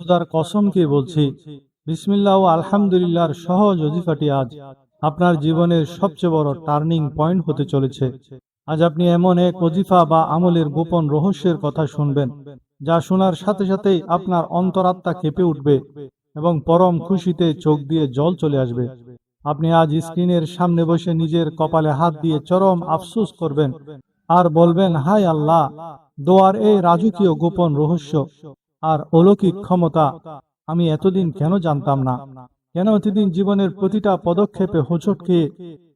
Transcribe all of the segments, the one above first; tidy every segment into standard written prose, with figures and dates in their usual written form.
খোদার কসম খেয়ে বলছি, বিসমিল্লাহ ও আলহামদুলিল্লাহর সহজ ওজিফাটি আজ আপনার জীবনের সবচেয়ে বড় টার্নিং পয়েন্ট হতে চলেছে। আজ আপনি এমন এক ওজিফা বা আমলের গোপন রহস্যের কথা শুনবেন, যা শোনার সাথে সাথেই আপনার অন্তরাত্মা কেঁপে উঠবে এবং পরম খুশিতে চোখ দিয়ে জল চলে আসবে। আপনি আজ স্ক্রিনের সামনে বসে নিজের কপালে হাত দিয়ে চরম আফসোস করবেন আর বলবেন, হায় আল্লাহ, দোয়ার এই রাজকীয় গোপন রহস্য আর অলৌকিক ক্ষমতা আমি এতদিন কেন জানতাম না? কেন এতদিন জীবনের প্রতিটা পদক্ষেপে হোঁচট খেয়ে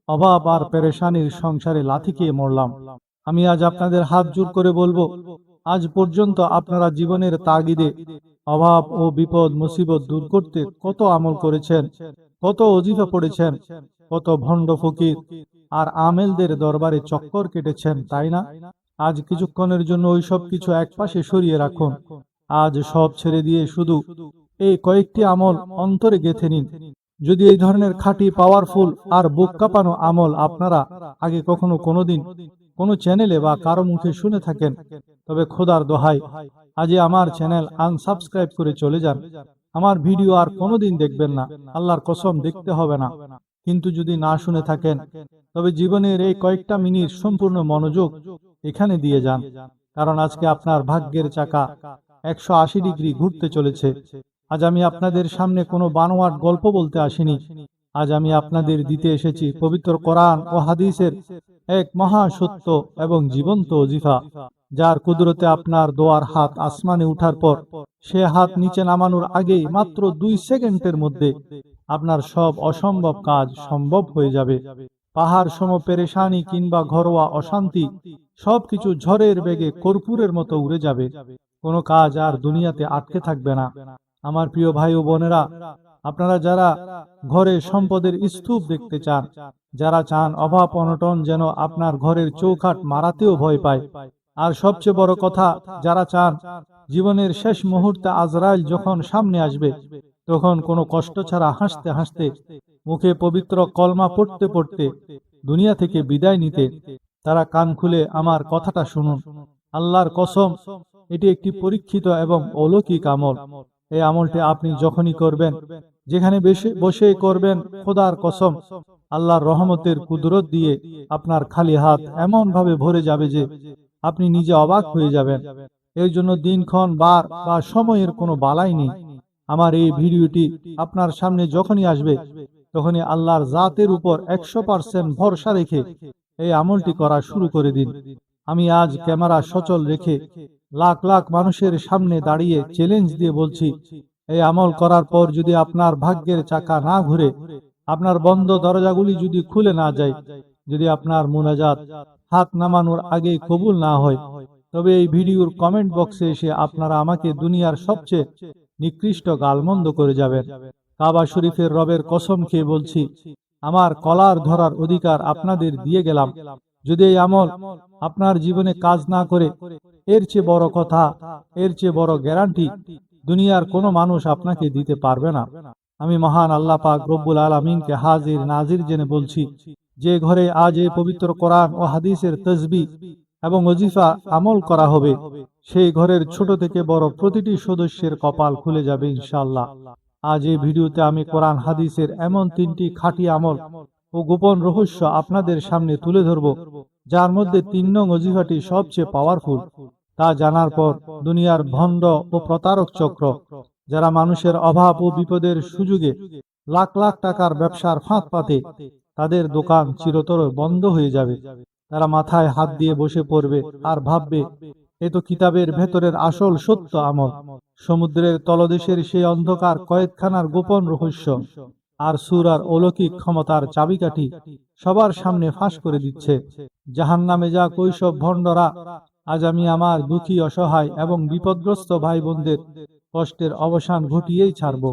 অভাব আর পেরেশানির সংসারে লাথি খেয়ে মরলাম? আমি আজ আপনাদের হাত জোর করে বলবো, আজ পর্যন্ত আপনারা জীবনের তাগিদে অভাব ও বিপদ মুসিবত দূর করতে কত আমল করেছেন, কত ওজিফা পড়েছেন, কত ভণ্ড ফকির আর আমেলদের দরবারে চক্কর কেটেছেন, তাই না? আজ কিছুক্ষণের জন্য ওই সব কিছু একপাশে সরিয়ে রাখুন। আজ সব ছেড়ে দিয়ে শুধু এই কয়েকটি আমল অন্তরে গেঁথে নিন। যদি এই ধরনের খাঁটি, পাওয়ারফুল আর বুক কাঁপানো আমল আপনারা আগে কখনো কোনোদিন কোনো চ্যানেলে বা কারো মুখে শুনে থাকেন, তবে খোদার দোহাই, আজই আমার চ্যানেল আনসাবস্ক্রাইব করে চলে যান। আমার ভিডিও আর কোনোদিন দেখবেন না, আল্লাহর কসম দেখতে হবে না। কিন্তু যদি না শুনে থাকেন, তবে জীবনের এই কয়েকটা মিনিট সম্পূর্ণ মনোযোগ এখানে দিয়ে যান, কারণ আজকে আপনার ভাগ্যের চাকা 180 ডিগ্রি ঘুরতে চলেছে। আজ আমি আপনাদের সামনে কোনো বানোয়াট গল্প বলতে আসিনি। আজ আমি আপনাদের দিতে এসেছি পবিত্র কোরআন ও হাদিসের এক মহা সত্য এবং জীবন্ত ওজিফা, যার কুদরতে আপনার দোয়ার হাত আসমানে উঠার পর সে হাত নিচে নামানোর আগেই মাত্র 2 সেকেন্ডের মধ্যে আপনার সব অসম্ভব কাজ সম্ভব হয়ে যাবে। পাহাড় সম পেরেশানি কিংবা ঘরোয়া অশান্তি সবকিছু ঝড়ের বেগে কর্পূরের মতো উড়ে যাবে। কোনো কাজ আর দুনিয়াতে আটকে থাকবে না। আমার প্রিয় ভাই ও বোনেরা, আপনারা যারা ঘরে সম্পদের স্তূপ দেখতে চান, যারা চান অভাব অনটন যেন আপনার ঘরের চৌখাট মারাতেও ভয় পায়, আর সবচেয়ে বড় কথা, যারা চান জীবনের শেষ মুহূর্তে আজরাইল যখন সামনে আসবে তখন কোনো কষ্ট ছাড়া হাসতে হাসতে মুখে পবিত্র কলমা পড়তে পড়তে দুনিয়া থেকে বিদায় নিতে, তারা কান খুলে আমার কথাটা শুনুন। আল্লাহর কসম, এটি একটি পরীক্ষিত এবং অলৌকিক আমল। এই আমলটি আপনি যখনই করবেন, যেখানে বসে করবেন, খোদার কসম, আল্লাহর রহমতের কুদরত দিয়ে আপনার খালি হাত এমন ভাবে ভরে যাবে যে আপনি নিজে অবাক হয়ে যাবেন। এর জন্য দিনক্ষণ, বার বা সময়ের কোনো বালাই নেই। আমার এই ভিডিওটি আপনার সামনে যখনই আসবে, তখনই আল্লাহর জাতের উপর 100% ভরসা রেখে এই আমলটি করা শুরু করে দিন। আমি আজ ক্যামেরা সচল রেখে লাখ লাখ মানুষের সামনে দাঁড়িয়ে চ্যালেঞ্জ দিয়ে বলছি, এই আমল করার পর যদি আপনার ভাগ্যের চাকা না ঘুরে, আপনার বন্ধ দরজাগুলি যদি খুলে না যায়, যদি আপনার মুনাজাত হাত নামানোর আগে কবুল না হয়, তবে এই ভিডিওর কমেন্ট বক্সে এসে আপনারা আমাকে দুনিয়ার সবচেয়ে নিকৃষ্ট গালমন্দ করে যাবেন। কাবা শরীফের রবের কসম খেয়ে বলছি, আমার কলার ধরার অধিকার আপনাদের দিয়ে গেলাম। যদি এই আমল আপনার জীবনে কাজ না করে, এর চেয়ে বড় কথা, এর চেয়ে বড় গ্যারান্টি দুনিয়ার কোনো মানুষ আপনাকে দিতে পারবে না। আমি মহান আল্লাহ পাক রব্বুল আলামিনকে হাজির নাজির জেনে বলছি, যে ঘরে আজ এই পবিত্র কোরআন ও হাদিসের তাসবিহ এবং ওজিফা আমল করা হবে, সেই ঘরের ছোট থেকে বড় প্রতিটি সদস্যের কপাল খুলে যাবে ইনশাআল্লাহ। আজ এই ভিডিওতে আমি কোরআন হাদিসের এমন 3টি খাঁটি আমল ও গোপন রহস্য আপনাদের সামনে তুলে ধরব, যার মধ্যে 3 নং ওজিফাটি সবচেয়ে পাওয়ারফুল। তা জানার পর দুনিয়ার ভণ্ড ও প্রতারক চক্র, যারা মানুষের অভাব ও বিপদের সুযোগে লাখ লাখ টাকার ব্যবসার ফাঁদ পাতে, তাদের দোকান চিরতর বন্ধ হয়ে যাবে। তারা মাথায় হাত দিয়ে বসে পড়বে আর ভাববে, এ তো কিতাবের ভেতরের আসল সত্য আমল, সমুদ্রের তলদেশের সেই অন্ধকার কয়েদখানার গোপন রহস্য আর সূরার অলৌকিক ক্ষমতার চাবিকাঠি সবার সামনে ফাঁস করে দিচ্ছে। জাহান্নামে যা কৈশব ভণ্ডরা, আজ আমি আমার দুঃখী, অসহায় এবং বিপদগ্রস্ত ভাই বোনদের কষ্টের অবসান ঘটিয়েই ছাড়ব।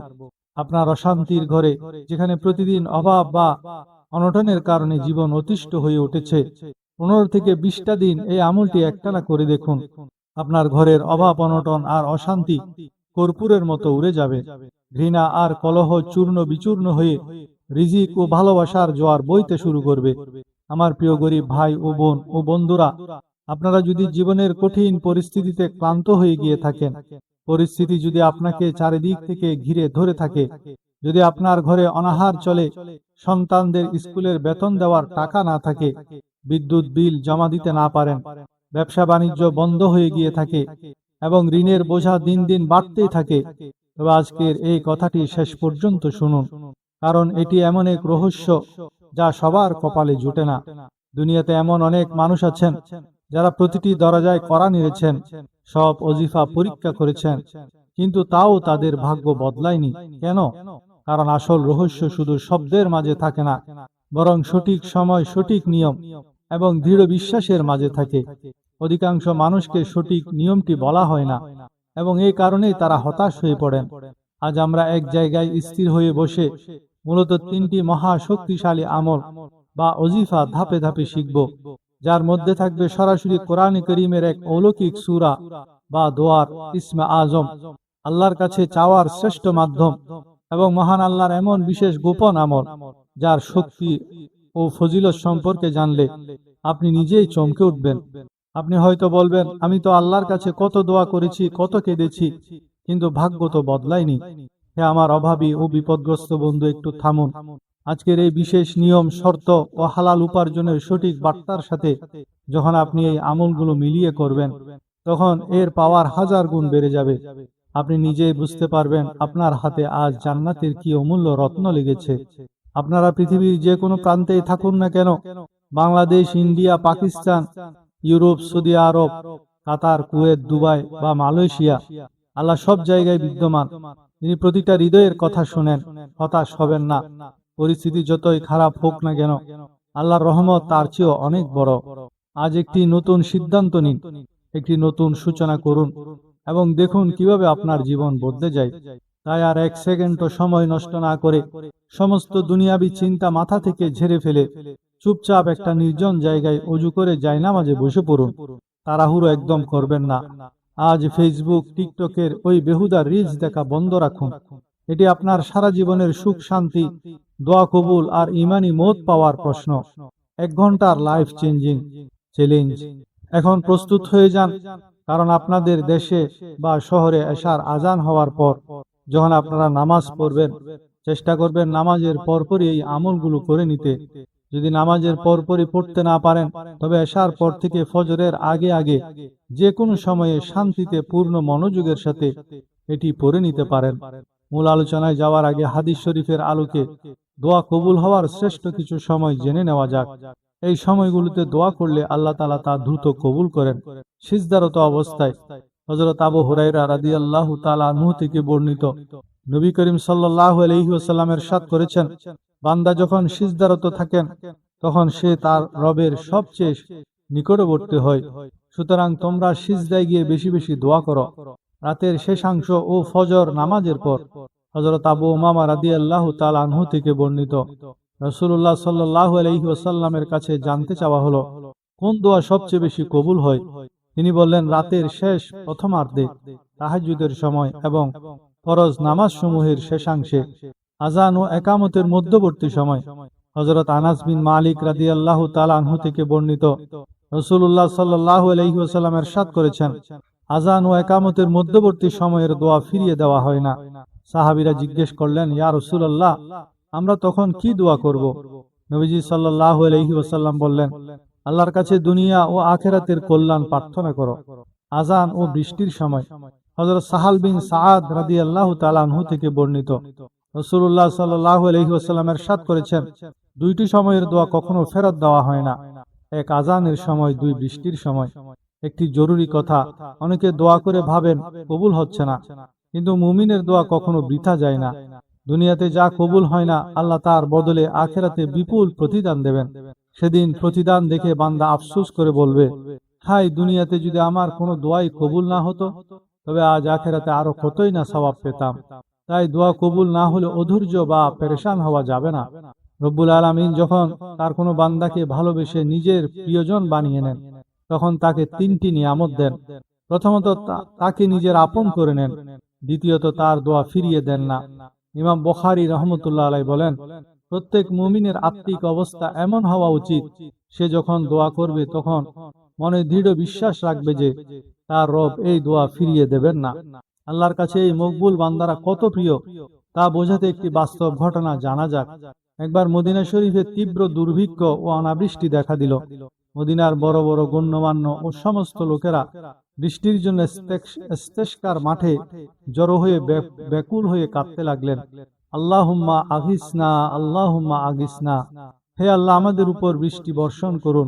আপনার অশান্তির ঘরে, যেখানে প্রতিদিন অভাব বা অনটনের কারণে জীবন অতিষ্ঠ হয়ে উঠেছে, 15 থেকে 20টা দিন এই আমলটি একটানা করে দেখুন। আপনার ঘরের অভাব, অনটন আর অশান্তি কর্পূরের মতো উড়ে যাবে। ঘৃণা আর কলহ চূর্ণ বিচূর্ণ হয়ে রিজিক ও ভালোবাসার জোয়ার বইতে শুরু করবে। আমার প্রিয় গরিব ভাই ও বোন ও বন্ধুরা, আপনারা যদি জীবনের কঠিন পরিস্থিতিতে ক্লান্ত হয়ে গিয়ে থাকেন, পরিস্থিতি যদি আপনাকে চারিদিক থেকে ঘিরে ধরে থাকে, যদি আপনার ঘরে অনাহার চলে, সন্তানদের স্কুলের বেতন দেওয়ার টাকা না থাকে, বিদ্যুৎ বিল জমা দিতে না পারেন, ব্যবসা বাণিজ্য বন্ধ হয়ে গিয়ে থাকে এবং ঋণের বোঝা দিন দিন বাড়তেই থাকে, তবে আজকের এই কথাটি শেষ পর্যন্ত শুনুন, কারণ এটি এমন এক রহস্য যা সবার কপালে জুটে না। দুনিয়াতে এমন অনেক মানুষ আছেন যারা প্রতিটি দরজায় কড়া নেড়েছেন, সব ওজিফা পরীক্ষা করেছেন, কিন্তু তাও তাদের ভাগ্য বদলায়নি। কেন? কারণ আসল রহস্য শুধু শব্দের মাঝে থাকে না, বরং সঠিক সময়, সঠিক নিয়ম এবং দৃঢ় বিশ্বাসের মাঝে থাকে। অধিকাংশ মানুষকে সঠিক নিয়মটি বলা হয় না এবং এই কারণেই তারা হতাশ হয়ে পড়েন। আজ আমরা এক জায়গায় স্থির হয়ে বসে মূলত 3টি মহা শক্তিশালী আমল বা ওজিফা ধাপে ধাপে শিখব, যার মধ্যে থাকবে সরাসরি কোরআন করিমের এক অলৌকিক সূরা বা দোয়ার ইসমে আজম, আল্লাহর কাছে চাওয়ার শ্রেষ্ঠ মাধ্যম, এবং মহান আল্লাহর এমন বিশেষ গোপন আমল যার শক্তি ও ফজিলত সম্পর্কে জানলে আপনি নিজেই চমকে উঠবেন। আপনি হয়তো বলবেন, আমি তো আল্লাহর কাছে কত দোয়া করেছি, কত কেঁদেছি, কিন্তু ভাগ্য তো বদলায়নি। হে আমার অভাবী ও বিপদগ্রস্ত বন্ধু, একটু থামুন। আজকের এই বিশেষ নিয়ম, শর্ত ও হালাল উপার্জনের সঠিক বার্তার সাথে যখন আপনি এই আমলগুলো মিলিয়ে করবেন, তখন এর পাওয়ার 1000 গুণ বেড়ে যাবে। আপনি নিজেই বুঝতে পারবেন আপনার হাতে আজ জান্নাতের কি অমূল্য রত্ন লেগেছে। আপনারা পৃথিবীর যে কোনো প্রান্তেই থাকুন না কেন, Bangladesh, India, Pakistan, Europe, Saudi Arab, Qatar, Kuwait, Dubai বা মালয়েশিয়া, আল্লাহ সব জায়গায় বিদ্যমান। তিনি প্রতিটা হৃদয়ের কথা শুনেন। হতাশ হবেন না। পরিস্থিতি যতই খারাপ হোক না কেন, আল্লাহর রহমত তার চেয়েও অনেক বড়। আজ একটি নতুন সিদ্ধান্ত নিন, একটি নতুন সূচনা করুন এবং দেখুন কিভাবে আপনার জীবন বদলে যায়। তাই আর এক সেকেন্ডও সময় নষ্ট না করে সমস্ত দুনিয়াবি চিন্তা মাথা থেকে ঝেড়ে ফেলে চুপচাপ একটা নির্জন জায়গায় অজু করে জায়নামাজে বসে পড়ুন। তাড়াহুড়ো একদম করবেন না। আজ ফেসবুক, টিকটকের ওই বেহুদা রিলস দেখা বন্ধ রাখুন। এটি আপনার সারা জীবনের সুখ, শান্তি, দোয়া কবুল আর ইমানি মত পাওয়ার প্রশ্ন। 1 ঘন্টার লাইফ চেঞ্জিং চ্যালেঞ্জ। এখন প্রস্তুত হয়ে যান, কারণ আপনাদের দেশে বা শহরে এশার আজান হওয়ার পর যখন আপনারা নামাজ পড়বেন, চেষ্টা করবেন নামাজের পরপরই এই আমলগুলো করে নিতে। যদি নামাজের পরপরই পড়তে না পারেন, তবে এশার পর থেকে ফজরের আগে আগে যে কোনো সময়ে শান্তিতে পূর্ণ মনোযোগের সাথে এটি পড়ে নিতে পারেন। মূল আলোচনায় যাওয়ার আগে হাদিস শরীফের আলোকে দোয়া কবুল হওয়ার শ্রেষ্ঠ কিছু সময় জেনে নেওয়া যাক। এই সময়গুলোতে দোয়া করলে আল্লাহ তাআলা তা দ্রুত কবুল করেন। সিজদারত অবস্থায় হযরত আবু হুরায়রা রাদিয়াল্লাহু তাআলা আনহু থেকে বর্ণিত, নবী করিম সাল্লাল্লাহু আলাইহি ওয়াসাল্লাম ইরশাদ করেছেন, বান্দা যখন সিজদারত থাকেন তখন সে তার রবের সবচেয়ে নিকটবর্তী হয়। সুতরাং তোমরা সিজদায় গিয়ে বেশি বেশি দোয়া করো। রাতের শেষাংশ ও ফজর নামাজের পর হযরত আবু উমামা রাদিয়াল্লাহু তাআলা আনহু থেকে বর্ণিত, রাসূলুল্লাহ সাল্লাল্লাহু আলাইহি ওয়াসাল্লামের কাছে জানতে চাওয়া হলো, কোন দোয়া সবচেয়ে বেশি কবুল হয়? তিনি বললেন, রাতের শেষ প্রথমার্ধে, তাহাজ্জুদের সময় এবং ফরজ নামাজ সমূহের শেষাংশে, আজান ও একামতের মধ্যবর্তী সময়। হযরত আনাস বিন মালিক রাদিয়াল্লাহু তাআলা আনহু থেকে বর্ণিত, রাসূলুল্লাহ সাল্লাল্লাহু আলাইহি ওয়াসাল্লাম ইরশাদ করেছেন, আজান ও একামতের মধ্যবর্তী সময়ের দোয়া ফিরিয়ে দেওয়া হয় না। সাহাবীরা জিজ্ঞেস করলেন, ইয়া রাসূলুল্লাহ, আমরা তখন কি দোয়া করব? নবীজি সাল্লাল্লাহু আলাইহি ওয়াসাল্লাম বললেন, আল্লাহর কাছে দুনিয়া ও আখিরাতের কল্যাণ প্রার্থনা করো। আজান ও বৃষ্টির সময় হযরত সাহাল বিন সাআদ রাদিয়াল্লাহু তাআলা আনহু থেকে বর্ণিত, রাসূলুল্লাহ সাল্লাল্লাহু আলাইহি ওয়াসাল্লাম ইরশাদ করেছেন, দুইটি সময়ের দোয়া কখনো ফেরত দেওয়া হয় না, এক আজানের সময়, 2 বৃষ্টির সময়। একটি জরুরি কথা, অনেকে দোয়া করে ভাবেন কবুল হচ্ছে না, কিন্তু মুমিনের দোয়া কখনো বৃথা যায় না। দুনিয়াতে যা কবুল হয় না, আল্লাহ তার বদলে আখিরাতে বিপুল প্রতিদান দেবেন। সেদিন প্রতিদান দেখে বান্দা আফসোস করে বলবে, হায়, দুনিয়াতে যদি আমার কোনো দোয়াই কবুল না হতো, তবে আজ আখিরাতে আরো কতই না সওয়াব পেতাম। তাই দোয়া কবুল না হলে অধৈর্য বা পেরেশান হওয়া যাবে না। রব্বুল আলামিন যখন তার কোনো বান্দাকে ভালোবেসে নিজের প্রিয়জন বানিয়ে নেন, তখন তাকে 3টি নিয়ামত দেন। প্রথমত, তাকে নিজের আপন করে নেন। দ্বিতীয়ত, তার দোয়া ফিরিয়ে দেন না। ইমাম বুখারী রাহমাতুল্লাহ আলাইহি বলেন, প্রত্যেক মুমিনের আত্মিক অবস্থা এমন হওয়া উচিত, সে যখন দোয়া করবে তখন মনে দৃঢ় বিশ্বাস রাখবে যে তার রব এই দোয়া ফিরিয়ে দেবেন না। আল্লাহর কাছে এই মকবুল বান্দারা কত প্রিয় তা বোঝাতে একটি বাস্তব ঘটনা জানা যাক। একবার মদিনা শরীফে তীব্র দুর্ভিক্ষ ও অনাবৃষ্টি দেখা দিল। মদিনার বড় বড় গণ্যমান্য ও সমস্ত লোকেরা বৃষ্টির জন্য ইস্তেসকার মাঠে জড়ো হয়ে ব্যাকুল হয়ে কাঁদতে লাগলেন, আল্লাহুম্মা আগিসনা, আল্লাহুম্মা আগিসনা, হে আল্লাহ আমাদের উপর বৃষ্টি বর্ষণ করুন।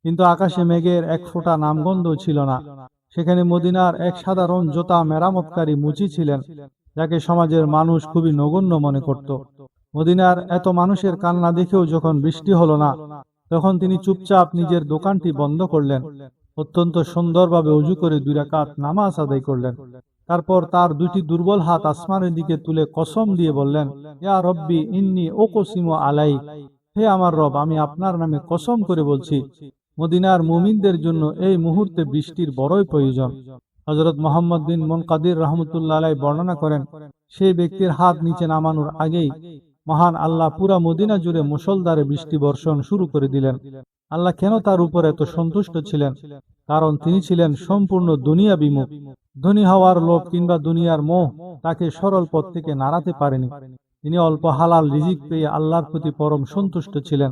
কিন্তু আকাশে মেঘের এক ফোঁটা নামগন্ধ ছিল না। সেখানে মদিনার এক সাধারণ জোতা মেরামতকারী মুচি ছিলেন, যাকে সমাজের মানুষ খুবই নগণ্য মনে করত। মদিনার এত মানুষের কান্না দেখেও যখন বৃষ্টি হলো না, তখন তিনি চুপচাপ নিজের দোকানটি বন্ধ করলেন, অত্যন্ত সুন্দরভাবে অজু করে 2 রাকাত নামাজ আদায় করলেন। তারপর তার 2টি দুর্বল হাত আসমানের দিকে তুলে কসম দিয়ে বললেন, ইয়া রব্বি ইন্নী ওকসিমু আলাইক, হে আমার রব, আমি আপনার নামে কসম করে বলছি, মদিনার মুমিনদের জন্য এই মুহূর্তে বৃষ্টির বড়ই প্রয়োজন। হযরত মুহাম্মদ বিন মুনকাদির রাহমাতুল্লাহ আলাইহি বর্ণনা করেন, সেই ব্যক্তির হাত নিচে নামানোর আগেই মহান আল্লাহ পুরা মদিনা জুড়ে মুষলধারে বৃষ্টি বর্ষণ শুরু করে দিলেন। আল্লাহ কেন তার উপর এত সন্তুষ্ট ছিলেন? কারণ তিনি ছিলেন সম্পূর্ণ দুনিয়া বিমুখ। ধনী হওয়ার লোভ কিংবা দুনিয়ার মোহ তাকে সরল পথ থেকে নাড়াতে পারেনি। তিনি অল্প হালাল রিজিক পেয়ে আল্লাহর প্রতি পরম সন্তুষ্ট ছিলেন।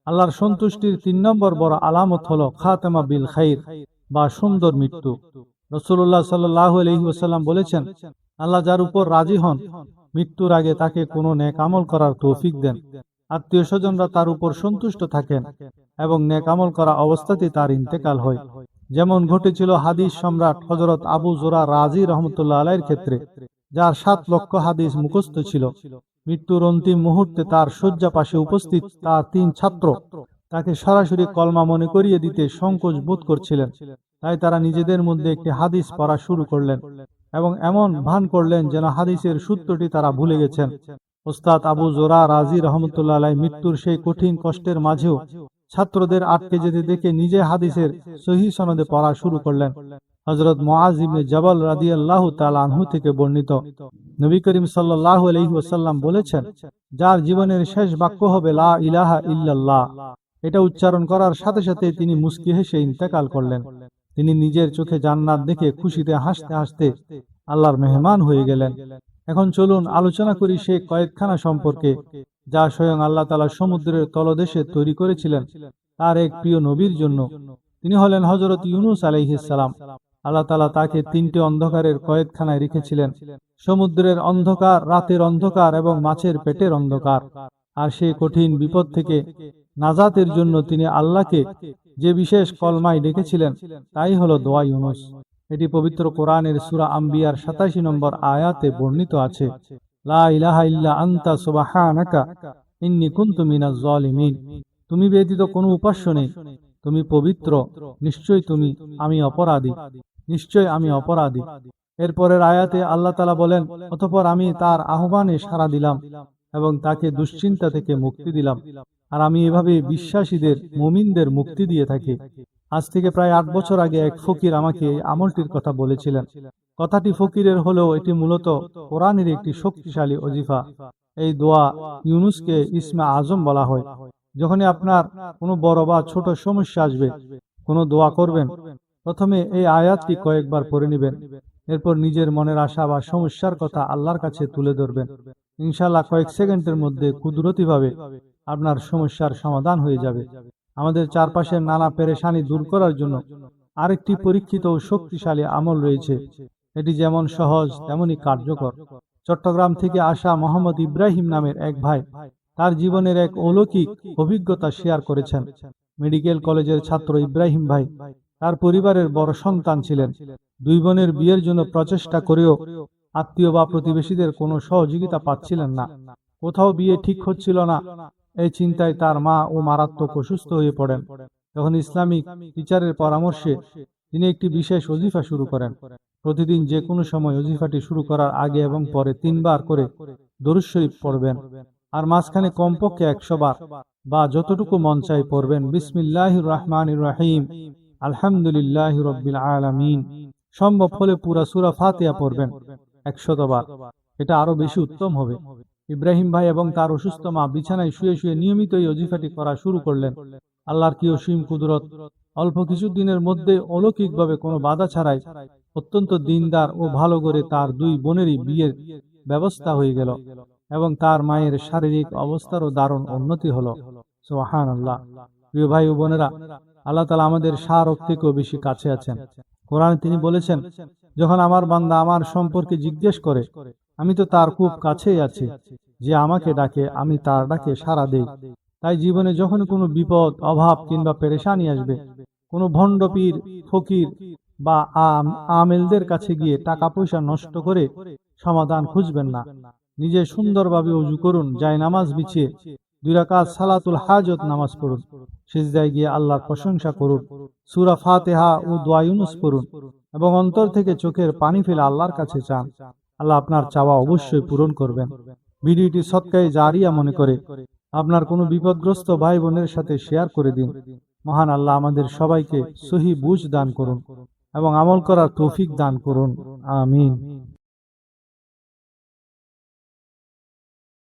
আল্লাহর সন্তুষ্টির 3 নম্বর বড় আলামত হলো খাতেমা বিল খাইর বা সুন্দর মৃত্যু। রাসূলুল্লাহ সাল্লাল্লাহু আলাইহি ওয়াসাল্লাম বলেছেন, আল্লাহ যার উপর রাজি হন, মৃত্যুর আগে তাকে কোনো নেক আমল করার তৌফিক দেন। আত্মীয় স্বজনরা তার উপর সন্তুষ্ট থাকেন এবং নেক আমল করা অবস্থাতেই তার ইন্তেকাল হয়। যেমন ঘটেছিল হাদিস সম্রাট হযরত আবু যুরা রাজি রহমতুল্লাহ আলাইহির ক্ষেত্রে, যার 7 লক্ষ হাদিস মুখস্থ ছিল। মৃত্যুর অন্তিম মুহূর্তে তার শয্যা পাশে উপস্থিত তার 3 ছাত্র তাকে সরাসরি কলমা মনে করিয়ে দিতে সংকোচ বোধ করছিলেন। তাই তারা নিজেদের মধ্যে একটি হাদিস পড়া শুরু করলেন এবং এমন ভান করলেন যেন হাদিসের সূত্রটি তারা ভুলে গেছেন। ওস্তাদ আবু যুরা রাজি রহমতুল্লাহ আলাইহি মৃত্যুর সেই কঠিন কষ্টের মাঝেও ছাত্রদের আটকে যেতে দেখে নিজে হাদিসের সহিহ সনদে পড়া শুরু করলেন। হযরত মুআজ ইবনে জাবাল রাদিয়াল্লাহু তাআলা আনহু থেকে বর্ণিত, নবী করিম সাল্লাল্লাহু আলাইহি ওয়াসাল্লাম বলেছেন, যার জীবনের শেষ বাক্য হবে লা ইলাহা ইল্লাল্লাহ, এটা উচ্চারণ করার সাথে সাথে তিনি মুস্কি হেসে ইন্তেকাল করলেন। তিনি নিজের চোখে জান্নাত দেখে খুশিতে হাসতে হাসতে আল্লাহর মেহমান হয়ে গেলেন। এখন চলুন আলোচনা করি সেই কয়েদখানা সম্পর্কে, যা স্বয়ং আল্লাহ তাআলা সমুদ্রের তলদেশে তৈরি করেছিলেন তার এক প্রিয় নবীর জন্য। তিনি হলেন হযরত ইউনূস আলাইহিস সালাম। আল্লাহ তাআলা তাকে 3টে অন্ধকারের কয়েদখানায় রেখেছিলেন, সমুদ্রের অন্ধকার, রাতের অন্ধকার এবং মাছের পেটের অন্ধকার। আর সেই কঠিন বিপদ থেকে নাজাতের জন্য তিনি আল্লাহকে যে বিশেষ কলমায় ডেকেছিলেন তাই হলো দোয়া ইউনূস। এটি পবিত্র কোরআনের সূরা আম্বিয়ার 87 নম্বর আয়াতে বর্ণিত আছে, লা ইলাহা ইল্লা আনতা সুবহানাকা ইন্নী কুনতু মিনাজ জালিমিন, তুমি ব্যতীত কোনো উপাস্য নেই, তুমি পবিত্র, আমি অপরাধী, নিশ্চয় আমি অপরাধী। এরপরের আয়াতে আল্লাহ তাআলা বলেন, অতঃপর আমি তার আহ্বানে সাড়া দিলাম এবং তাকে দুশ্চিন্তা থেকে মুক্তি দিলাম। আর আমি এভাবে বিশ্বাসীদের, মুমিনদের মুক্তি দিয়ে থাকি। আজ থেকে প্রায় 8 বছর আগে এক ফকির আমাকে এই আমলটির কথা বলেছিলেন। কথাটি ফকিরের হলেও এটি মূলত কোরআনের একটি শক্তিশালী ওজিফা। এই দোয়া ইউনূসকে ইসমে আজম বলা হয়। যখনই আপনার কোনো বড় বা ছোট সমস্যা আসবে, কোনো দোয়া করবেন, প্রথমে এই আয়াতটি কয়েকবার পড়ে নেবেন। এরপর নিজের মনের আশা বা সমস্যার কথা আল্লাহর কাছে তুলে ধরবেন। ইনশাআল্লাহ কয়েক সেকেন্ডের মধ্যে কুদরতিভাবে আপনার সমস্যার সমাধান হয়ে যাবে। আমাদের চারপাশের নানা পেরেশানি দূর করার জন্য আরেকটি পরীক্ষিত ও শক্তিশালী আমল রয়েছে। এটি যেমন সহজ তেমনই কার্যকর। চট্টগ্রাম থেকে আসা মোহাম্মদ ইব্রাহিম নামের এক ভাই তার জীবনের এক অলৌকিক অভিজ্ঞতা শেয়ার করেছেন। মেডিকেল কলেজের ছাত্র ইব্রাহিম ভাই তার পরিবারের বড় সন্তান ছিলেন। 2 বোনের বিয়ের জন্য প্রচেষ্টা করেও আত্মীয় বা প্রতিবেশীদের কোনো সহযোগিতা পাচ্ছিলেন না। কোথাও বিয়ে ঠিক হচ্ছিল না। এই চিন্তায় তার মা ও মারাত্মক অসুস্থ হয়ে পড়েন। তখন ইসলামিক টিচারের পরামর্শে তিনি একটি বিশেষ ওজিফা শুরু করেন। প্রতিদিন যে কোনো সময় ওজিফাটি শুরু করার আগে এবং পরে 3 বার করে দরুদ শরীফ পড়বেন। আর মাঝখানে কমপক্ষে 100 বার বা যতটুকু মন চাই পড়বেন বিসমিল্লাহির রহমানির রহিম, আলহামদুলিল্লাহি রাব্বিল আলামিন। সম্ভব হলে পুরা সূরা ফাতিহা পড়বেন 100 বার। এটা আরো বেশি উত্তম হবে। ইব্রাহিম ভাই এবং তার অসুস্থ মা বিছানায় শুয়ে শুয়ে নিয়মিত এই ওজিফাটি করা শুরু করলেন। আল্লাহর কি অসীম কুদরত! অল্প কিছু দিনের মধ্যে অলৌকিকভাবে কোনো বাধা ছাড়াই অত্যন্ত দিনদার ও ভালো করে তার দুই বোনেরই বিয়ের ব্যবস্থা হয়ে গেল এবং তার মায়ের শারীরিক অবস্থারও দারুণ উন্নতি হলো। সুবহানাল্লাহ। প্রিয় ভাই ও বোনেরা, আল্লাহ তাআলা আমাদের শাহরুখ থেকেও বেশি কাছে আছেন। কোরআনে তিনি বলেছেন, যখন আমার বান্দা আমার সম্পর্কে জিজ্ঞেস করে, আমি তো তার খুব কাছেই আছি, যে আমাকে ডাকে আমি তার ডাকে সাড়া দেই। তাই জীবনে যখন কোনো বিপদ, অভাব কিংবা পেরেশানি আসবে, কোনো ভণ্ড পীর, ফকির বা আমেলদের কাছে গিয়ে টাকা পয়সা নষ্ট করে সমাধান খুঁজবেন না। নিজে সুন্দরভাবে ওযু করুন, যায় নামাজ বিছিয়ে 2 রাকাত সালাতুল হাজত নামাজ পড়ুন, সিজদায় গিয়ে আল্লাহর প্রশংসা করুন, সূরা ফাতিহা ও দোয়া ইউনুস পড়ুন এবং অন্তর থেকে চোখের পানি ফেলে আল্লাহর কাছে চান। আল্লাহ আপনার চাওয়া অবশ্যই পূরণ করবেন। ভিডিওটি সদকায়ে জারিয়া মনে করে আপনার কোনো বিপদগ্রস্ত ভাই বোনের সাথে শেয়ার করে দিন। মহান আল্লাহ আমাদের সবাইকে সহি বুঝ দান করুন এবং আমল করার তৌফিক দান করুন। আমিন।